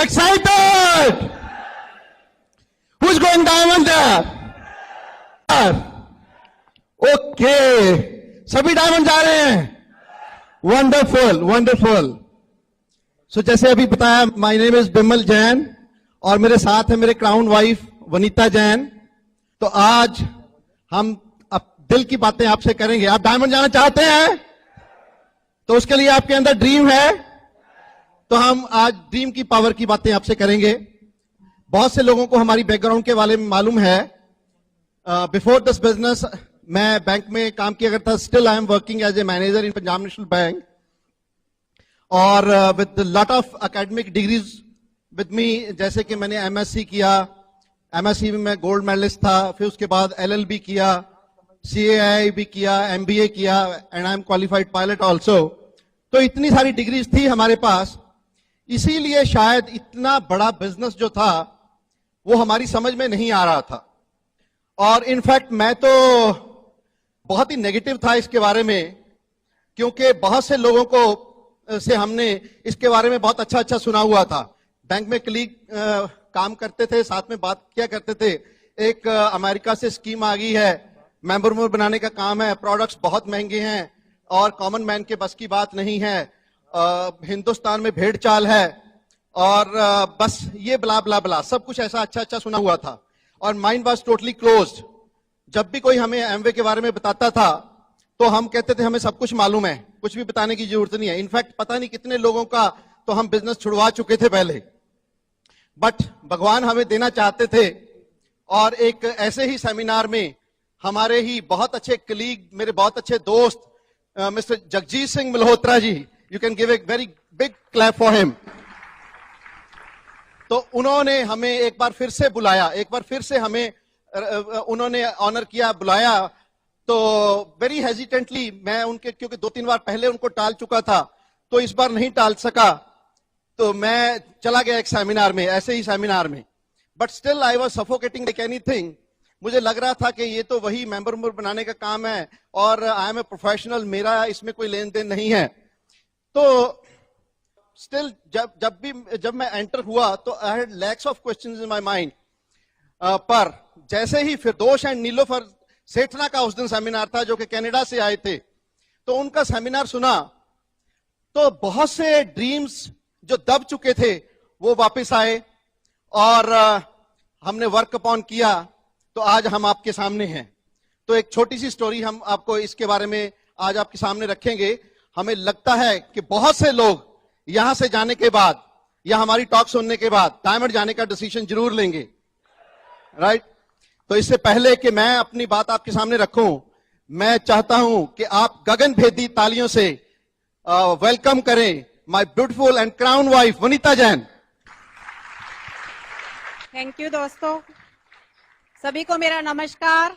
Excited? Who's going diamond there? Okay. सभी diamond जा रहे हैं. Wonderful, wonderful. सो जैसे अभी बताया, my name is Bimal Jain और मेरे साथ है मेरे क्राउन वाइफ वनीता जैन. तो आज हम अब दिल की बातें आपसे करेंगे. आप डायमंड जाना चाहते हैं? तो उसके लिए आपके अंदर ड्रीम है, तो हम आज ड्रीम की पावर की बातें आपसे करेंगे. बहुत से लोगों को हमारी बैकग्राउंड के बारे में मालूम है. बिफोर दिस बिजनेस मैं बैंक में काम किया करता. Still I am working as a manager in Punjab National Bank और with lot of academic degrees with me. जैसे कि मैंने एमएससी किया, एमएससी में मैं गोल्ड मेडलिस्ट था. फिर उसके बाद एलएलबी किया, सीएआई भी किया, एमबीए किया and I am qualified pilot also. तो इतनी सारी डिग्रीज थी हमारे पास. इसीलिए शायद इतना बड़ा बिजनेस जो था वो हमारी समझ में नहीं आ रहा था. और इनफैक्ट मैं तो बहुत ही नेगेटिव था इसके बारे में, क्योंकि बहुत से लोगों को से हमने इसके बारे में बहुत अच्छा सुना हुआ था. बैंक में कलीग काम करते थे, साथ में बात किया करते थे. एक अमेरिका से स्कीम आ गई है, मेंबर बनाने का काम है, प्रोडक्ट्स बहुत महंगे हैं और कॉमन मैन के बस की बात नहीं है. हिंदुस्तान में भेड़ चाल है और बस ये ब्ला ब्ला ब्ला सब कुछ ऐसा अच्छा सुना हुआ था. और माइंड वाज टोटली क्लोज्ड. जब भी कोई हमें एमवे के बारे में बताता था तो हम कहते थे हमें सब कुछ मालूम है, कुछ भी बताने की जरूरत नहीं है. इनफैक्ट पता नहीं कितने लोगों का तो हम बिजनेस छुड़वा चुके थे पहले. बट भगवान हमें देना चाहते थे. और एक ऐसे ही सेमिनार में हमारे ही बहुत अच्छे कलीग, मेरे बहुत अच्छे दोस्त mister Jagjit Singh Malhotra ji, you can give a very big clap for him. तो उन्होंने हमें एक बार फिर से बुलाया, एक बार फिर से हमें उन्होंने ऑनर किया, बुलाया. तो वेरी हेजिटेंटली मैं उनके, क्योंकि 2-3 बार पहले उनको टाल चुका था, तो इस बार नहीं टाल सका. तो मैं चला गया एक सेमिनार में, ऐसे ही सेमिनार में. But still I was suffocating like anything. मुझे लग रहा था कि ये तो वही मेंबर बनाने का काम है और आई एम ए प्रोफेशनल, मेरा इसमें कोई लेन देन नहीं है. तो स्टिल जब मैं एंटर हुआ तो I had lakhs of questions in my mind. पर जैसे ही फिरदौश एंड नीलोफर सेठना का उस दिन सेमिनार था, जो कि कनाडा से आए थे, तो उनका सेमिनार सुना तो बहुत से ड्रीम्स जो दब चुके थे वो वापस आए और हमने वर्क अपॉन किया. तो आज हम आपके सामने हैं. तो एक छोटी सी स्टोरी हम आपको इसके बारे में आज आपके सामने रखेंगे. हमें लगता है कि बहुत से लोग यहां से जाने के बाद या हमारी टॉक सुनने के बाद डायमंड जाने का डिसीजन जरूर लेंगे, राइट? तो इससे पहले कि मैं अपनी बात आपके सामने रखूं, मैं चाहता हूं कि आप गगनभेदी तालियों से वेलकम करें my beautiful and crown wife Vanita Jain. Thank you दोस्तों. सभी को मेरा नमस्कार.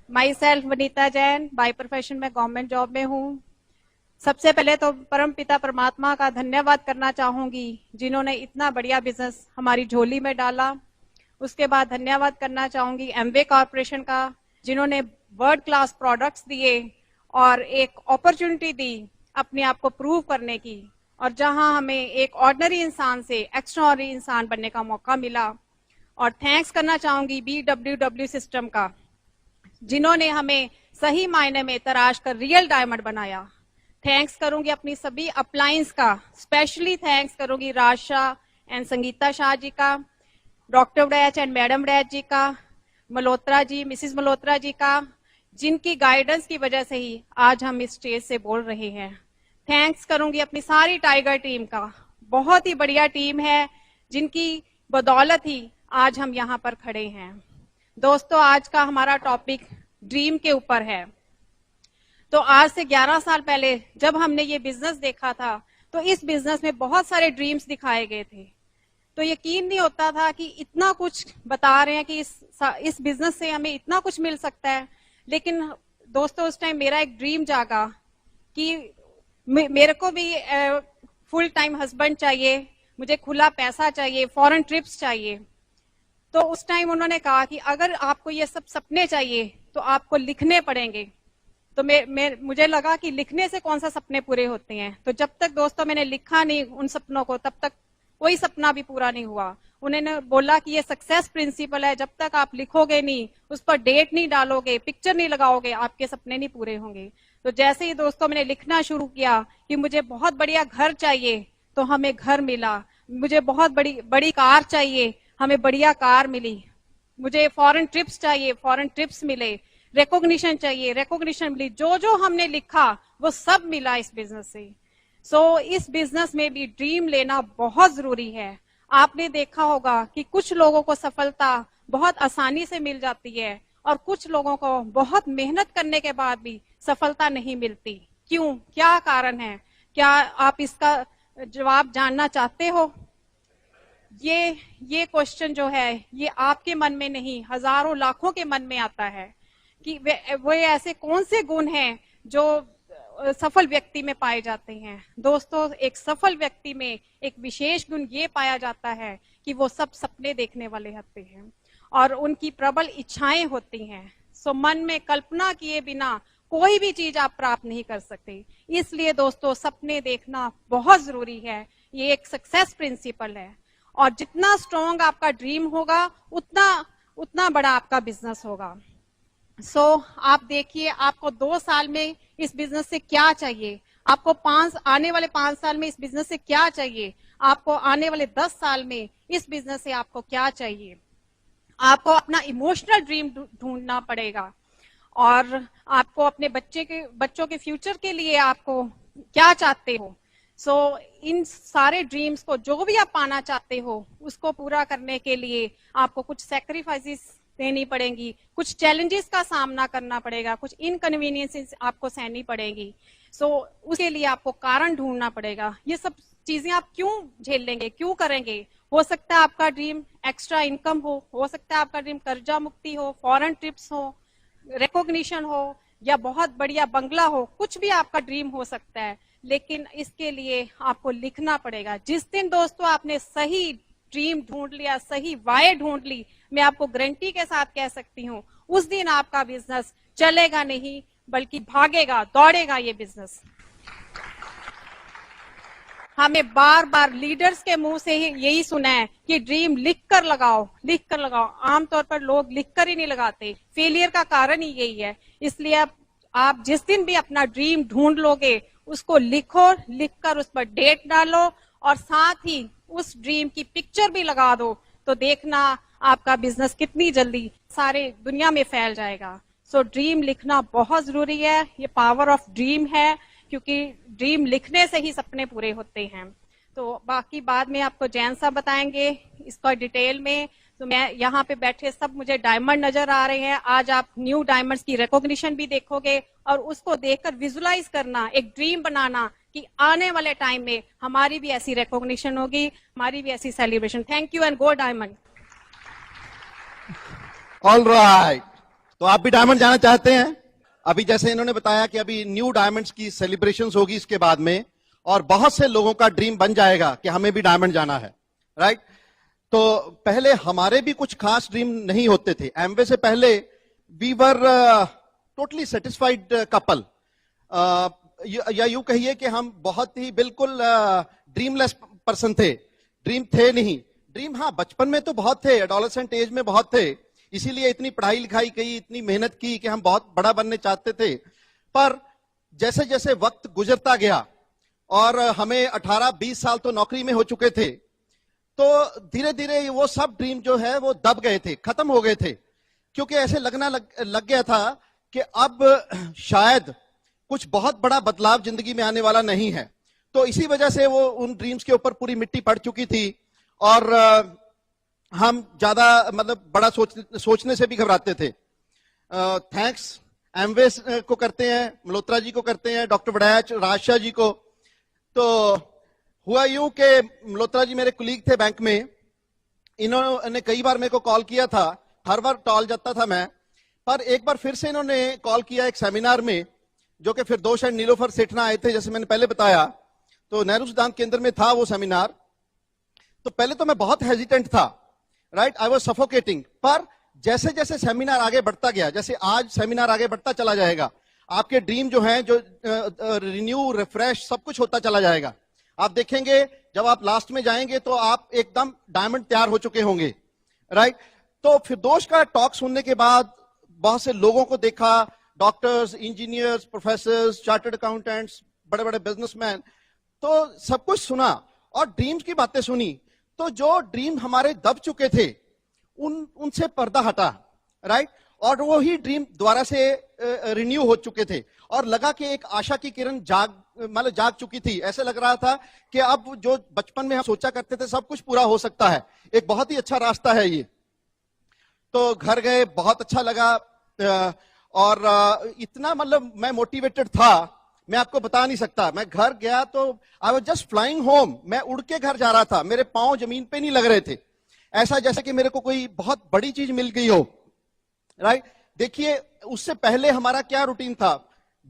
My self Vanita Jain, by profession में गवर्नमेंट जॉब में हूँ. सबसे पहले तो परम पिता परमात्मा का धन्यवाद करना चाहूंगी जिन्होंने इतना बढ़िया बिजनेस हमारी झोली में डाला. उसके बाद धन्यवाद करना चाहूंगी एमवे कॉर्पोरेशन का, जिन्होंने वर्ल्ड क्लास प्रोडक्ट्स दिए और एक अपॉर्चुनिटी दी अपने आप को प्रूव करने की, और जहां हमें एक ऑर्डिनरी इंसान से एक्स्ट्राऑर्डिनरी इंसान बनने का मौका मिला. और थैंक्स करना चाहूंगी BWW सिस्टम का, जिन्होंने हमें सही मायने में तराश कर रियल डायमंड बनाया. थैंक्स करूंगी अपनी सभी अपलायंस का, स्पेशली थैंक्स करूंगी राशा एंड संगीता शाह जी का, doctor Waraich and madam Waraich ji का, मल्होत्रा जी, मिसिस मल्होत्रा जी का, जिनकी गाइडेंस की वजह से ही आज हम इस स्टेज से बोल रहे हैं. थैंक्स करूंगी अपनी सारी टाइगर टीम का. बहुत ही बढ़िया टीम है जिनकी बदौलत ही आज हम यहाँ पर खड़े हैं. दोस्तों, आज का हमारा टॉपिक ड्रीम के ऊपर है. तो आज से 11 साल पहले जब हमने ये बिजनेस देखा था, तो इस बिजनेस में बहुत सारे ड्रीम्स दिखाए गए थे. तो यकीन नहीं होता था कि इतना कुछ बता रहे हैं कि इस बिजनेस से हमें इतना कुछ मिल सकता है. लेकिन दोस्तों, उस टाइम मेरा एक ड्रीम जागा कि मेरे को भी फुल टाइम हस्बैंड चाहिए, मुझे खुला पैसा चाहिए, फॉरेन ट्रिप्स चाहिए. तो उस टाइम उन्होंने कहा कि अगर आपको ये सब सपने चाहिए तो आपको लिखने पड़ेंगे. तो मुझे लगा कि लिखने से कौन सा सपने पूरे होते हैं. तो जब तक दोस्तों मैंने लिखा नहीं उन सपनों को, तब तक कोई सपना भी पूरा नहीं हुआ। उन्होंने बोला कि ये सक्सेस प्रिंसिपल है, जब तक आप लिखोगे नहीं, उस पर डेट नहीं डालोगे, पिक्चर नहीं लगाओगे, आपके सपने नहीं पूरे होंगे। तो जैसे ही दोस्तों मैंने लिखना शुरू किया कि मुझे बहुत बढ़िया घर चाहिए, तो हमें घर मिला। मुझे बहुत बड़ी कार चाहिए, हमें बढ़िया कार मिली। मुझे फॉरेन ट्रिप्स चाहिए, फॉरेन ट्रिप्स मिले। रिकॉग्निशन चाहिए, रिकॉग्निशन मिली। जो जो हमने लिखा वो सब मिला इस बिजनेस से। सो इस बिजनेस में भी ड्रीम लेना बहुत जरूरी है। आपने देखा होगा कि कुछ लोगों को सफलता बहुत आसानी से मिल जाती है और कुछ लोगों को बहुत मेहनत करने के बाद भी सफलता नहीं मिलती। क्यों, क्या कारण है? क्या आप इसका जवाब जानना चाहते हो? ये क्वेश्चन जो है ये आपके मन में नहीं, हजारों लाखों के मन में आता है कि वे ऐसे कौन से गुण हैं जो सफल व्यक्ति में पाए जाते हैं। दोस्तों, एक सफल व्यक्ति में एक विशेष गुण ये पाया जाता है कि वो सब सपने देखने वाले होते हैं और उनकी प्रबल इच्छाएं होती हैं। सो मन में कल्पना किए बिना कोई भी चीज आप प्राप्त नहीं कर सकते। इसलिए दोस्तों, सपने देखना बहुत जरूरी है। ये एक सक्सेस प्रिंसिपल है और जितना स्ट्रॉन्ग आपका ड्रीम होगा उतना बड़ा आपका बिजनेस होगा। सो आप देखिए, आपको 2 साल में इस बिजनेस से क्या चाहिए, आपको आने वाले 5 साल में इस बिजनेस से क्या चाहिए, आपको आने वाले 10 साल में इस बिजनेस से आपको क्या चाहिए। आपको अपना इमोशनल ड्रीम ढूंढना पड़ेगा और आपको अपने बच्चों के फ्यूचर के लिए आपको क्या चाहते हो। सो इन सारे ड्रीम्स को जो भी आप पाना चाहते हो उसको पूरा करने के लिए आपको कुछ सैक्रिफाइसेस देनी पड़ेंगी, कुछ चैलेंजेस का सामना करना पड़ेगा, कुछ इनकन्वीनियंसेस आपको सहनी पड़ेगी। सो उसके लिए आपको कारण ढूंढना पड़ेगा। ये सब चीजें आप क्यों झेल लेंगे, क्यों करेंगे? हो सकता है आपका ड्रीम एक्स्ट्रा इनकम हो सकता है आपका ड्रीम कर्जा मुक्ति हो, फॉरेन ट्रिप्स हो, रिकॉग्निशन हो या बहुत बढ़िया बंगला हो, कुछ भी आपका ड्रीम हो सकता है। लेकिन इसके लिए आपको लिखना पड़ेगा। जिस दिन दोस्तों आपने सही ड्रीम ढूंढ लिया, सही वाय ढूंढ ली, मैं आपको गारंटी के साथ कह सकती हूँ उस दिन आपका बिजनेस चलेगा नहीं बल्कि भागेगा, दौड़ेगा ये बिजनेस। हमें बार बार लीडर्स के मुंह से ही यही सुना है कि ड्रीम लिख कर लगाओ, लिख कर लगाओ। आमतौर पर लोग लिख कर ही नहीं लगाते, फेलियर का कारण ही यही है। इसलिए आप जिस दिन भी अपना ड्रीम ढूंढ लोगे उसको लिखो, लिखकर उस पर डेट डालो और साथ ही उस ड्रीम की पिक्चर भी लगा दो, तो देखना आपका बिजनेस कितनी जल्दी सारे दुनिया में फैल जाएगा। सो ड्रीम लिखना बहुत जरूरी है। ये पावर ऑफ ड्रीम है, क्योंकि ड्रीम लिखने से ही सपने पूरे होते हैं। तो बाकी बाद में आपको जैन साहब बताएंगे इसका डिटेल में। तो मैं यहाँ पे बैठे सब मुझे डायमंड नजर आ रहे हैं। आज आप न्यू डायमंड्स की रिकॉग्निशन भी देखोगे और उसको देखकर विजुलाइज करना, एक ड्रीम बनाना कि आने वाले टाइम में हमारी भी ऐसी रिकॉग्निशन होगी, हमारी भी ऐसी celebration. Thank you and go diamond. All right, तो आप भी डायमंड जाना चाहते हैं? अभी जैसे इन्होंने बताया कि अभी न्यू डायमंड्स की सेलिब्रेशंस होगी इसके बाद में, और बहुत से लोगों का ड्रीम बन जाएगा कि हमें भी डायमंड जाना है, राइट? तो पहले हमारे भी कुछ खास ड्रीम नहीं होते थे। एमवे से पहले we were totally satisfied couple, या यूं कहिए कि हम बहुत ही बिल्कुल ड्रीमलेस पर्सन थे। ड्रीम थे नहीं। ड्रीम हाँ बचपन में तो बहुत थे, एडोलेसेंट एज में बहुत थे, इसीलिए इतनी पढ़ाई लिखाई की, इतनी मेहनत की कि हम बहुत बड़ा बनने चाहते थे। पर जैसे जैसे वक्त गुजरता गया और हमें 18-20 साल तो नौकरी में हो चुके थे, तो धीरे धीरे वो सब ड्रीम जो है वो दब गए थे, खत्म हो गए थे, क्योंकि ऐसे लगना लग गया था कि अब शायद कुछ बहुत बड़ा बदलाव जिंदगी में आने वाला नहीं है। तो इसी वजह से वो उन ड्रीम्स के ऊपर पूरी मिट्टी पड़ चुकी थी और हम ज्यादा मतलब बड़ा सोचने से भी घबराते थे। थैंक्स एमवे को करते हैं, मल्होत्रा जी को करते हैं, डॉक्टर वड़ैच, राजशाह जी को। तो हुआ यूं कि मल्होत्रा जी मेरे कुलीग थे बैंक में, इन्होंने कई बार मेरे को कॉल किया था, हर बार टॉल जाता था मैं, पर एक बार फिर से इन्होंने कॉल किया एक सेमिनार में, जो कि फिर 2 शायद नीलोफर सेठना आए थे, जैसे मैंने पहले बताया। तो नेहरू सिद्धांत केंद्र में था वो सेमिनार। तो पहले तो मैं बहुत हेजिटेंट था, राइट, आई वाज सफोकेटिंग। पर जैसे जैसे सेमिनार आगे बढ़ता गया, जैसे आज सेमिनार आगे बढ़ता चला जाएगा, आपके ड्रीम जो है, जो रिन्यू, रिफ्रेश सब कुछ होता चला जाएगा। आप देखेंगे जब आप लास्ट में जाएंगे तो आप एकदम डायमंड तैयार हो चुके होंगे, राइट? तो फिरदौश का टॉक सुनने के बाद बहुत से लोगों को देखा, doctors, engineers, professors, chartered accountants, बड़े बड़े बिजनेसमैन, तो सब कुछ सुना और ड्रीम्स की बातें सुनी। तो जो ड्रीम हमारे दब चुके थे उनसे पर्दा हटा, राइट? और वो ही ड्रीम दोबारा से रिन्यू हो चुके थे और लगा कि एक आशा की किरण जाग चुकी थी। ऐसे लग रहा था कि अब जो बचपन में हम सोचा करते थे सब कुछ पूरा हो सकता है, एक बहुत ही अच्छा रास्ता है ये। तो घर गए, बहुत अच्छा लगा और इतना मतलब मैं मोटिवेटेड था, मैं आपको बता नहीं सकता। मैं घर गया तो I was just flying home, मैं उड़ के घर जा रहा था, मेरे पांव जमीन पे नहीं लग रहे थे, ऐसा जैसे कि मेरे को कोई बहुत बड़ी चीज मिल गई हो, राइट? देखिए उससे पहले हमारा क्या रूटीन था,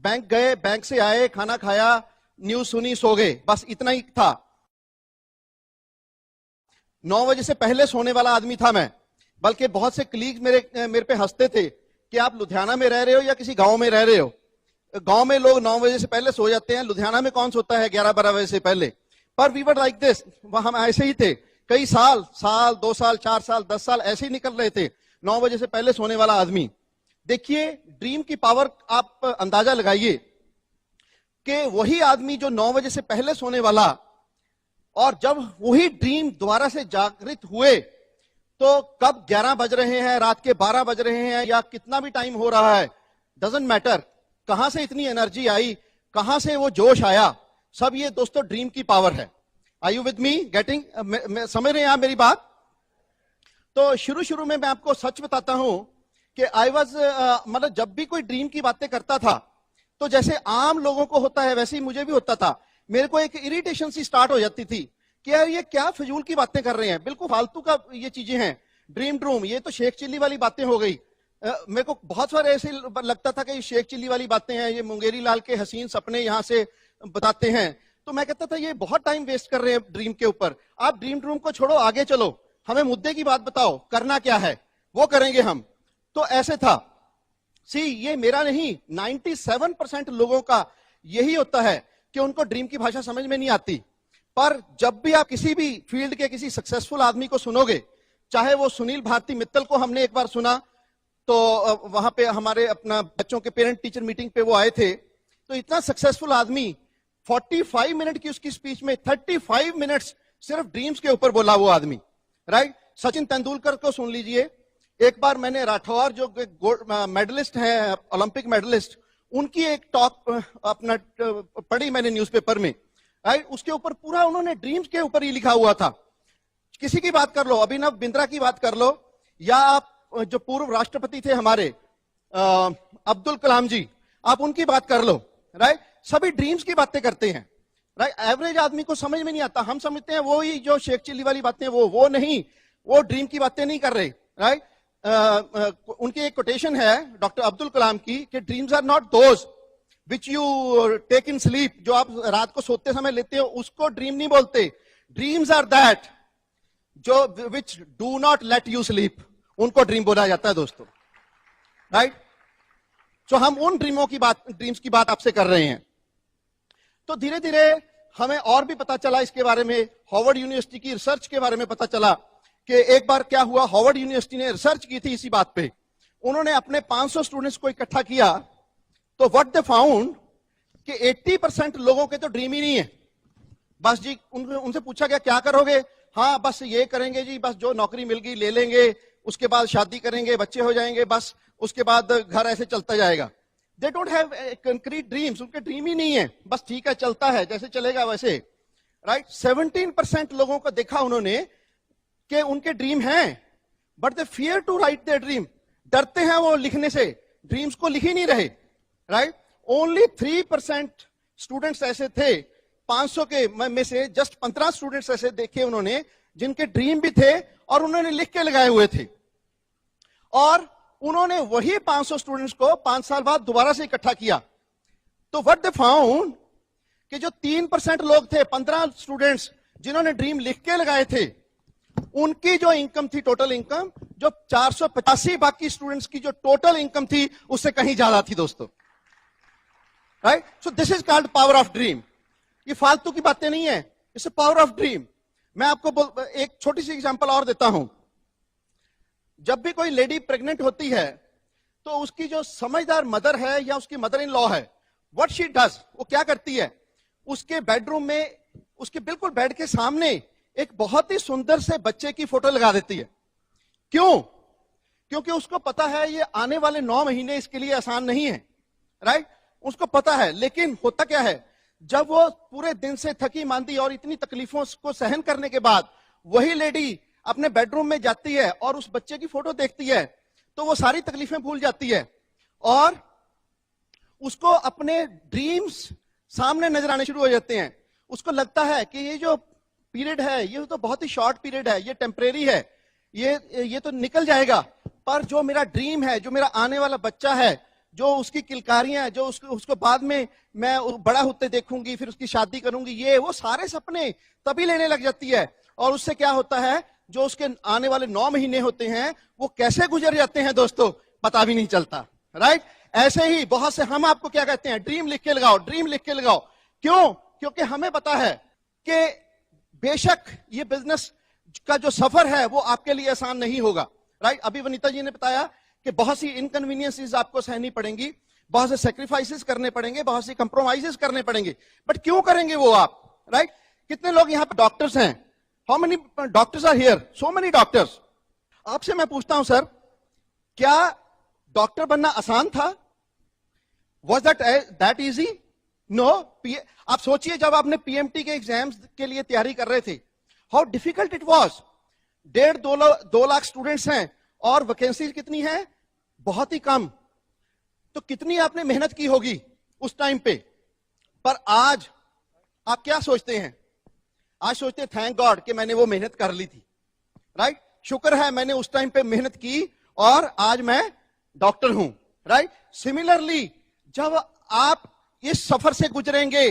बैंक गए, बैंक से आए, खाना खाया, न्यूज सुनी, सो गए, बस इतना ही था। 9 बजे से पहले सोने वाला आदमी था मैं, बल्कि बहुत से कलीग मेरे पे हंसते थे कि आप लुधियाना में रह रहे हो या किसी गांव में रह रहे हो। गांव में लोग 9 बजे से पहले सो जाते हैं, लुधियाना में कौन सोता है 11-12 बजे से पहले? पर वी वर लाइक दिस, हम ऐसे ही थे कई साल, 2 साल, 4 साल, 10 साल ऐसे ही निकल रहे थे, 9 बजे से पहले सोने वाला आदमी। देखिए ड्रीम की पावर आप अंदाजा लगाइए कि वही आदमी जो 9 बजे से पहले सोने वाला, और जब वही ड्रीम दोबारा से जागृत हुए तो कब 11 बज रहे हैं, रात के 12 बज रहे हैं या कितना भी टाइम हो रहा है, डजंट मैटर, कहां से इतनी एनर्जी आई, कहां से वो जोश आया, सब ये दोस्तों ड्रीम की पावर है। Are you with me? Getting, समझ रहे हैं आप मेरी बात? तो शुरू में मैं आपको सच बताता हूं कि आई वाज मतलब जब भी कोई ड्रीम की बातें करता था तो जैसे आम लोगों को होता है वैसे ही मुझे भी होता था। मेरे को एक इरिटेशन सी स्टार्ट हो जाती थी कि यार ये क्या फजूल की बातें कर रहे हैं, बिल्कुल फालतू का ये चीजें हैं, ड्रीम, ये तो शेख चिल्ली वाली बातें हो गई। मेरे को बहुत सारे ऐसे लगता था कि ये शेख चिल्ली वाली बातें हैं, ये मुंगेरी लाल के हसीन सपने यहां से बताते हैं। तो मैं कहता था ये बहुत टाइम वेस्ट कर रहे हैं ड्रीम के ऊपर, आप ड्रीम को छोड़ो, आगे चलो, हमें मुद्दे की बात बताओ, करना क्या है वो करेंगे हम। तो ऐसे था। ये मेरा नहीं, 97% लोगों का यही होता है कि उनको ड्रीम की भाषा समझ में नहीं आती। पर जब भी आप किसी भी फील्ड के किसी सक्सेसफुल आदमी को सुनोगे, चाहे वो सुनील भारती मित्तल को हमने एक बार सुना, तो वहां पे हमारे अपना बच्चों के पेरेंट टीचर मीटिंग पे वो आए थे, तो इतना सक्सेसफुल आदमी 45 मिनट की उसकी स्पीच में 35 मिनट्स सिर्फ ड्रीम्स के ऊपर बोला वो आदमी, राइट? सचिन तेंदुलकर को सुन लीजिए, एक बार मैंने राठौर जो मेडलिस्ट हैं, ओलंपिक मेडलिस्ट, उनकी एक टॉक अपना पढ़ी मैंने न्यूज़पेपर में, राइट? उसके ऊपर पूरा उन्होंने ड्रीम्स के ऊपर ही लिखा हुआ था। किसी की बात कर लो, अभिनव बिंद्रा की बात कर लो, या आप जो पूर्व राष्ट्रपति थे हमारे अब्दुल कलाम जी, आप उनकी बात कर लो, राइट? सभी ड्रीम्स की बातें करते हैं, राइट? एवरेज आदमी को समझ में नहीं आता, हम समझते हैं वो ही जो शेख चिल्ली वाली बातें, वो नहीं, वो ड्रीम की बातें नहीं कर रहे, राइट? उनकी एक कोटेशन है डॉक्टर अब्दुल कलाम की कि dreams are not those which you take in sleep, जो आप रात को सोते समय लेते हो उसको ड्रीम नहीं बोलते। ड्रीम्स आर दैट जो which do not let you sleep, उनको ड्रीम बोला जाता है दोस्तों, राइट? तो हम उन ड्रीम्स की बात आपसे कर रहे हैं। तो धीरे धीरे हमें और भी पता चला इसके बारे में, हार्वर्ड यूनिवर्सिटी की रिसर्च के बारे में पता चला कि एक बार क्या हुआ, हार्वर्ड यूनिवर्सिटी ने रिसर्च की थी इसी बात पे। उन्होंने अपने 500 स्टूडेंट्स को इकट्ठा किया, तो व्हाट दे फाउंड कि 80% लोगों के तो ड्रीम ही नहीं है। बस जी उनसे पूछा गया क्या करोगे, हाँ बस ये करेंगे जी, बस जो नौकरी मिल गई ले लेंगे, उसके बाद शादी करेंगे, बच्चे हो जाएंगे, बस उसके बाद घर ऐसे चलता जाएगा। They don't have concrete dreams, उनके ड्रीम ही नहीं है, बस ठीक है चलता है, जैसे चलेगा वैसे, राइट? 17% लोगों को देखा उन्होंने कि उनके ड्रीम हैं, but they fear to write their dream, डरते हैं वो लिखने से, ड्रीम्स को लिख ही नहीं रहे, राइट? ओनली 3% स्टूडेंट्स ऐसे थे 500 के में से, जस्ट 15 स्टूडेंट्स ऐसे देखे उन्होंने जिनके ड्रीम भी थे और उन्होंने लिख के लगाए हुए थे। और उन्होंने वही 500 स्टूडेंट्स को 5 साल बाद दोबारा से इकट्ठा किया, तो व्हाट दे फाउंड कि जो 3% लोग थे, 15 स्टूडेंट्स जिन्होंने ड्रीम लिख के लगाए थे, उनकी जो इनकम थी, टोटल इनकम, जो 485 बाकी स्टूडेंट्स की जो टोटल इनकम थी उससे कहीं ज्यादा थी दोस्तों, right? So this is called power of dream. ये फालतू की बातें नहीं है it's a power of dream. मैं आपको एक छोटी सी एग्जांपल और देता हूं। जब भी कोई लेडी प्रेग्नेंट होती है तो उसकी जो समझदार मदर है या उसकी मदर इन लॉ है, व्हाट शी डज, वो क्या करती है, उसके बेडरूम में उसके बिल्कुल बेड के सामने एक बहुत ही सुंदर से बच्चे की फोटो लगा देती है। क्यों? क्योंकि उसको पता है ये आने वाले 9 महीने इसके लिए आसान नहीं है, राइट? उसको पता है। लेकिन होता क्या है, जब वो पूरे दिन से थकी मांदी और इतनी तकलीफों को सहन करने के बाद वही लेडी अपने बेडरूम में जाती है और उस बच्चे की फोटो देखती है, तो वो सारी तकलीफें भूल जाती है और उसको अपने ड्रीम्स सामने नजर आने शुरू हो जाते हैं। उसको लगता है कि ये जो पीरियड है ये तो बहुत ही शॉर्ट पीरियड है, ये टेम्परेरी है, ये तो निकल जाएगा, पर जो मेरा ड्रीम है, जो मेरा आने वाला बच्चा है, जो उसकी किलकारियां, जो उसको बाद में मैं बड़ा होते देखूंगी, फिर उसकी शादी करूंगी, ये वो सारे सपने तभी लेने लग जाती है। और उससे क्या होता है, जो उसके आने वाले 9 महीने होते हैं वो कैसे गुजर जाते हैं दोस्तों, पता भी नहीं चलता, राइट? ऐसे ही बहुत से हम आपको क्या कहते हैं, ड्रीम लिख के लगाओ, ड्रीम लिख के लगाओ। क्यों? क्योंकि हमें पता है कि बेशक ये बिजनेस का जो सफर है वो आपके लिए आसान नहीं होगा, राइट? अभी वनीता जी ने बताया कि बहुत सी इनकन्वीनियंसेस आपको सहनी पड़ेंगी, बहुत से सेक्रीफाइसेस करने पड़ेंगे, बहुत सी कंप्रोमाइजेस करने पड़ेंगे, बट क्यों करेंगे वो आप, राइट? कितने लोग यहाँ पे डॉक्टर्स हैं? How many doctors are here? So many doctors. आपसे मैं पूछता हूं सर, क्या डॉक्टर बनना आसान था? Was that easy? नो। आप सोचिए, जब आपने पीएमटी के एग्जाम्स के लिए तैयारी कर रहे थे, how difficult it was. 1.5-2 lakh students हैं और वैकेंसी कितनी है? बहुत ही कम। तो कितनी आपने मेहनत की होगी उस टाइम पे। पर आज आप क्या सोचते हैं? आज सोचते हैं थैंक गॉड कि मैंने वो मेहनत कर ली थी, राइट? शुक्र है मैंने उस टाइम पे मेहनत की और आज मैं डॉक्टर हूं, राइट? सिमिलरली जब आप इस सफर से गुजरेंगे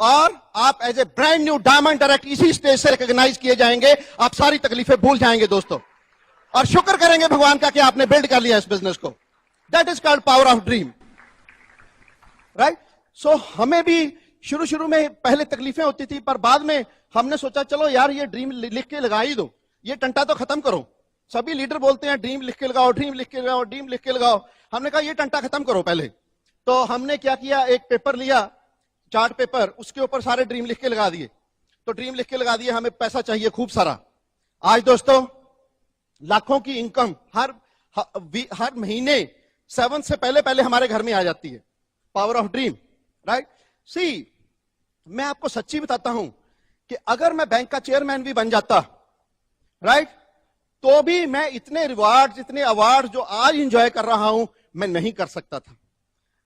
और आप as a brand new diamond direct इसी स्टेज से रिकॉग्नाइज किए जाएंगे, आप सारी तकलीफें भूल जाएंगे दोस्तों, और शुक्र करेंगे भगवान का कि आपने बिल्ड कर लिया इस बिजनेस को। That is called power of dream, right? So हमें भी शुरू में पहले तकलीफें होती थी, पर बाद में हमने सोचा चलो यार ये ड्रीम लिख के लगा ही दो, ये टंटा तो खत्म करो। सभी लीडर बोलते हैं ड्रीम लिख के लगाओ, ड्रीम लिख के लगाओ, ड्रीम लिख के लगाओ। हमने कहा ये टंटा खत्म करो पहले। तो हमने क्या किया, एक पेपर लिया, चार्ट पेपर, उसके ऊपर सारे ड्रीम लिख के लगा दिए। तो ड्रीम लिख के लगा दिए, हमें पैसा चाहिए खूब सारा। आज दोस्तों लाखों की इनकम हर महीने 7 से पहले हमारे घर में आ जाती है। Power of dream, right? See, मैं आपको सच्ची बताता हूं कि अगर मैं बैंक का चेयरमैन भी बन जाता, राइट, तो भी मैं इतने रिवार्ड्स, इतने अवार्ड जो आज एंजॉय कर रहा हूं, मैं नहीं कर सकता था,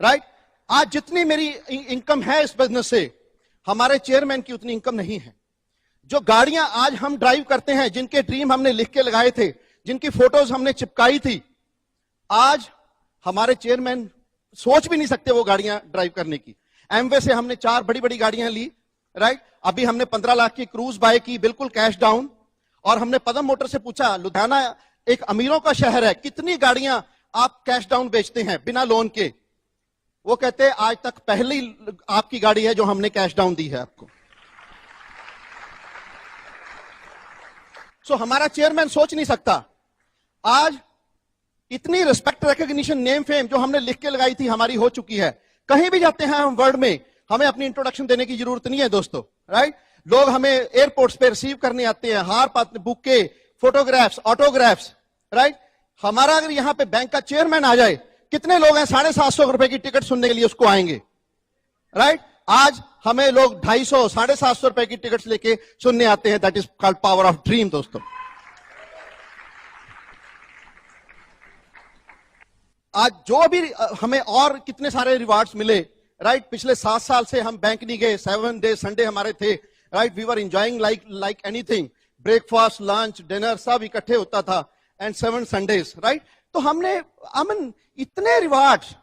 राइट? आज जितनी मेरी इनकम है इस बिजनेस से, हमारे चेयरमैन की उतनी इनकम नहीं है। जो गाड़ियां आज हम ड्राइव करते हैं, जिनके ड्रीम हमने लिख के लगाए थे, जिनकी फोटोज हमने चिपकाई थी, आज हमारे चेयरमैन सोच भी नहीं सकते वो गाड़ियां ड्राइव करने की। एमवे से हमने 4 बड़ी गाड़ियां ली, राइट? अभी हमने 15 लाख की क्रूज बाय की, बिल्कुल कैश डाउन। और हमने पदम मोटर से पूछा, लुधियाना एक अमीरों का शहर है, कितनी गाड़ियां आप कैश डाउन बेचते हैं बिना लोन के? वो कहते हैं आज तक पहली आपकी गाड़ी है जो हमने कैश डाउन दी है आपको। सो हमारा चेयरमैन सोच नहीं सकता। आज इतनी रिस्पेक्ट, रिकॉग्निशन, नेम फेम जो हमने लिख के लगाई थी हमारी हो चुकी है। कहीं भी जाते हैं हम वर्ल्ड में, हमें अपनी इंट्रोडक्शन देने की जरूरत नहीं है दोस्तों, राइट? लोग हमें एयरपोर्ट्स पे रिसीव करने आते हैं, हार पाते, बुके, फोटोग्राफ्स, ऑटोग्राफ्स, राइट? हमारा अगर यहां पे बैंक का चेयरमैन आ जाए, कितने लोग हैं 750 रुपए की टिकट सुनने के लिए उसको आएंगे, राइट? आज हमें लोग 250, 750 रुपए की टिकट लेके सुनने आते हैं। That is called power of dream दोस्तों। आज जो भी हमें और कितने सारे रिवार्ड्स मिले, राइट? पिछले 7 साल से हम बैंक नहीं गए, 7 डे संडे हमारे थे, right? We were enjoying like anything, breakfast, lunch, dinner सब इकट्ठे होता था, एंड 7 संडेज, राइट? तो हमने इतने रिवार्ड्स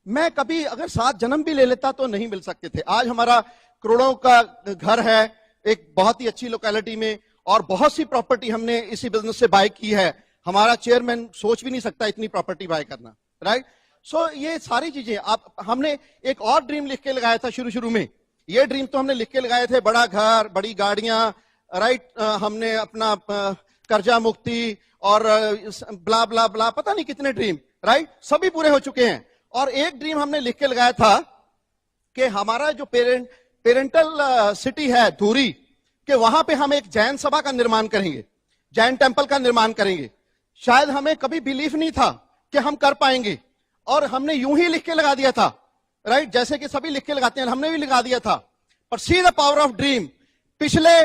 मैं कभी अगर 7 जन्म भी ले लेता तो नहीं मिल सकते थे। आज हमारा करोड़ों का घर है एक बहुत ही अच्छी लोकेलिटी में, और बहुत सी प्रॉपर्टी हमने इसी बिजनेस से बाय की है। हमारा चेयरमैन सोच भी नहीं सकता इतनी प्रॉपर्टी बाय करना, राइट? सो ये सारी चीजें हमने एक और ड्रीम लिख के लगाया था शुरू में, ये ड्रीम तो हमने लिख के लगाए थे, बड़ा घर, बड़ी गाड़ियां, राइट, हमने अपना कर्जा मुक्ति और ब्ला ब्ला ब्ला, पता नहीं कितने ड्रीम, राइट, सभी पूरे हो चुके हैं। और एक ड्रीम हमने लिख के लगाया था कि हमारा जो पेरेंटल सिटी है धूरी, कि वहां पे हम एक जैन सभा का निर्माण करेंगे, जैन टेम्पल का निर्माण करेंगे। शायद हमें कभी बिलीफ नहीं था कि हम कर पाएंगे, और हमने यूं ही लिख के लगा दिया था, राइट, जैसे कि सभी लिख के लगाते हैं, हमने भी लगा दिया था। पर see the power of dream, पिछले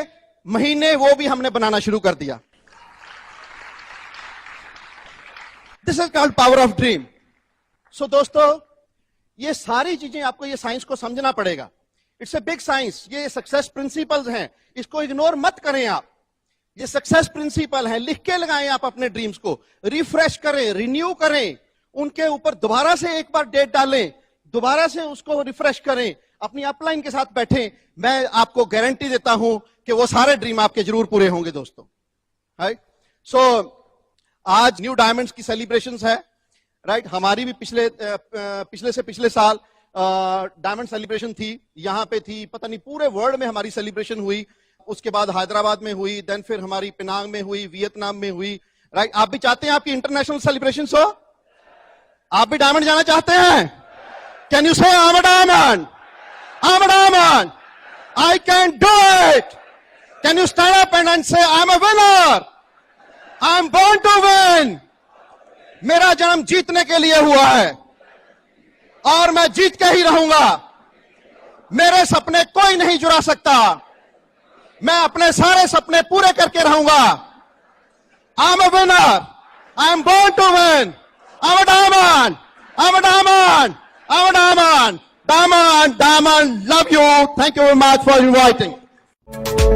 महीने वो भी हमने बनाना शुरू कर दिया। This is called power of dream. So दोस्तों, ये सारी चीजें आपको ये साइंस को समझना पड़ेगा। इट्स ए बिग साइंस, ये सक्सेस प्रिंसिपल्स हैं, इसको इग्नोर मत करें आप। ये सक्सेस प्रिंसिपल है, लिख के लगाएं आप अपने ड्रीम्स को, रिफ्रेश करें, रिन्यू करें, उनके ऊपर दोबारा से एक बार डेट डालें, दोबारा से उसको रिफ्रेश करें, अपनी अपलाइन के साथ बैठें। मैं आपको गारंटी देता हूं कि वो सारे ड्रीम आपके जरूर पूरे होंगे दोस्तों, राइट। सो आज न्यू डायमंड्स की सेलिब्रेशंस है, राइट। हमारी भी पिछले से पिछले साल डायमंड सेलिब्रेशन थी, यहां पे थी, पता नहीं पूरे वर्ल्ड में हमारी सेलिब्रेशन हुई। उसके बाद हैदराबाद में हुई, देन फिर हमारी पिनांग में हुई, वियतनाम में हुई, राइट। आप भी चाहते हैं आपकी इंटरनेशनल सेलिब्रेशन हो? आप भी डायमंड जाना चाहते हैं? Can you say I am a diamond? I am a diamond, I can do it. Can you stand up and say I am a winner, I am born to win. मेरा जन्म जीतने के लिए हुआ है और मैं जीत के ही रहूंगा। मेरे सपने कोई नहीं चुरा सकता, मैं अपने सारे सपने पूरे करके रहूंगा। I am a winner, I am born to win, I am a diamond, I am a diamond, I am a diamond, diamond, diamond, love you, thank you very much for inviting.